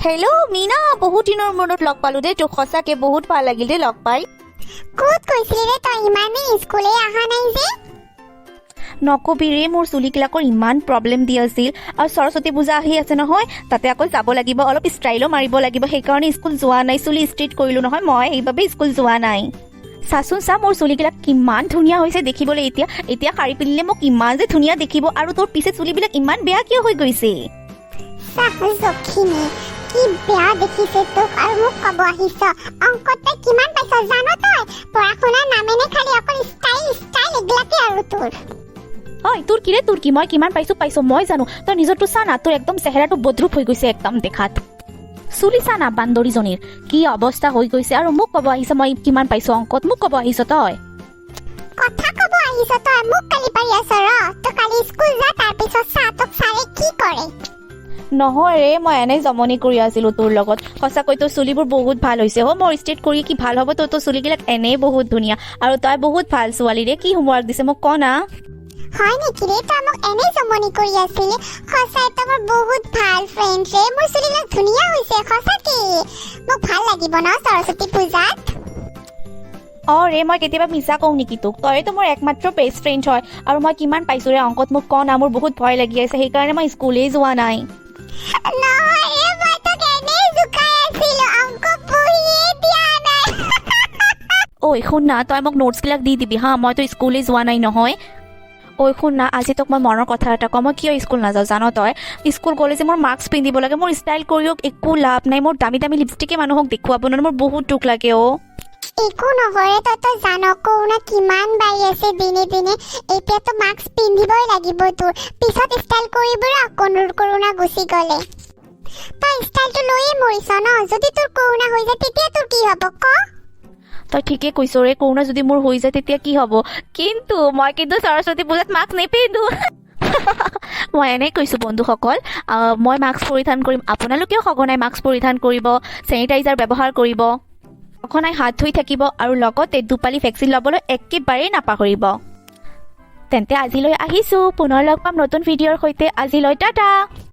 Hello' Mina, বহুত দিনৰ মূৰত লগ পালো দেই তোক। সঁচাকে বহুত ভাল লাগিল দেই লগ পাই। ক'ত কৈছিলি ৰে তই ইমানেই স্কুলে অহা নাই যে? নকবি ৰে, মোৰ চুলিবিলাকৰ ইমান প্ৰব্লেম দি আছিল। আৰু সৰস্বতী পূজা আহি আছে নহয়, তাতে আকৌ যাব লাগিব, অলপ ষ্টাইলো মাৰিব লাগিব। সেইকাৰণে স্কুল যোৱা নাই, চুলি ষ্ট্ৰেইট কৰিলো নহয় মই, সেইবাবে স্কুল যোৱা নাই। চাচোন চা, মোৰ চুলিবিলাক কিমান ধুনীয়া হৈছে দেখিবলৈ। এতিয়া শাৰী পিন্ধিলে মোক ইমান যে ধুনীয়া দেখিব, আৰু তোৰ পিছে চুলিবিলাক ইমান বেয়া কিয় হৈ গৈছে? চাহ জখিনী, কি বেয়া দেখিছে তোক আৰু মোক ক'ব আহিছ। অংকত তই কিমান পাইছ জান তই? পঢ়া শুনাৰ নামেনে খালি অকল ষ্টাইল এইবিলাকে আৰু তোৰ। ঐ তোৰ কি ৰে, তোৰ কি? মই কিমান পাইছো মই জানো। তই নিজৰটো চা না, তোৰ একদম চেহেৰাটো বদ্ৰুপ হৈ গৈছে একদম দেখাত। চুলি চা না বান্দৰীজনীৰ কি অৱস্থা হৈ গৈছে, আৰু মোক ক'ব আহিছ মই কিমান পাইছো অংকত? মোক ক'ব আহিছ তই? কথা ক'ব আহিছ তই? মোক কালি পাৰি আছ ৰ। তই কালি স্কুল যা, তাৰপিছত চা তোক ছাৰে কি কৰে। নহয় ৰে, মই এনেই জমনি কৰি আছিলো তোৰ লগত। সঁচাকৈ তোৰ চুলিবোৰ বহুত ভাল হৈছে। মোৰ ষ্ট্ৰেট কৰি কি ভাল হ'ব? তোৰ চুলিবিলাক এনেই বহুত ধুনীয়া, আৰু তই বহুত ভাল ছোৱালী ৰে। কি হোমৱৰ্ক দিছে মোক ক না। হয় নেকি ৰে? তই মোক এনেই জমনি কৰি আছিলি? সঁচাই তই মোৰ বহুত ভাল ফ্ৰেণ্ড ৰে। মোৰ চুলিবিলাক ধুনীয়া হৈছে সঁচাকে। মোক ভাল লাগিব ন সৰস্বতী পূজাত? ৰে, মই কেতিয়াবা মিছা কওঁ নেকি তোক? তইতো মোৰ একমাত্ৰ বেষ্ট ফ্ৰেণ্ড হয়, আৰু মই কিমান পাইছো ৰে অংকত মোক ক না। মোৰ বহুত ভয় লাগি আছে, সেইকাৰণে মই স্কুলেই যোৱা নাই। নহয় ৰে, মই তোক এনেই জোকাই আছিলো। অংক পঢ়িয়ে দিয়া নাই। ঐ শুন না, তই মোক নোটছবিলাক দি দিবি হা, মইতো স্কুলেই যোৱা নাই নহয়। ঐ শুন না, আজি তোক মই মনৰ কথা এটা কওঁ। মই কিয় স্কুল নাযাওঁ জান তই? স্কুল গ'লে যে মোৰ মাস্ক পিন্ধিব লাগে, মোৰ ষ্টাইল কৰিও একো লাভ নাই। মোৰ দামী দামী লিপষ্টিকে মানুহক দেখুৱাব নোৱাৰে, মোৰ বহুত দুখ লাগে অ'। একো নহয় তই জান কৰোণা কিমান বাঢ়ি আছে দিনে দিনে। এতিয়াতো মাস্ক পিন্ধিবই লাগিব তোৰ, পিছত ষ্টাইল কৰিবলৈ আকৌ কৰোণা গুচি গ'লে। তই ষ্টাইলটো লৈয়ে মৰিছ ন। যদি তোৰ কৰোণা হৈ যায় তেতিয়া তোৰ কি হ'ব ক? তই ঠিকে কৈছ ৰে, কৰোণা যদি মোৰ হৈ যায় তেতিয়া কি হ'ব? কিন্তু মই সৰস্বতী পূজাত মাস্ক নিপিন্ধো। মই এনেই কৈছো বন্ধুসকল, মই মাস্ক পৰিধান কৰিম। আপোনালোকেও সঘনাই মাস্ক পৰিধান কৰিব, চেনিটাইজাৰ ব্যৱহাৰ কৰিব, সঘনাই হাত ধুই থাকিব, আৰু লগতে দুপালি ভেকচিন ল'বলৈ একেবাৰেই নাপাহৰিব। তেন্তে আজিলৈ আহিছো, পুনৰ লগ পাম নতুন ভিডিঅ'ৰ সৈতে। আজিলৈ টাটা।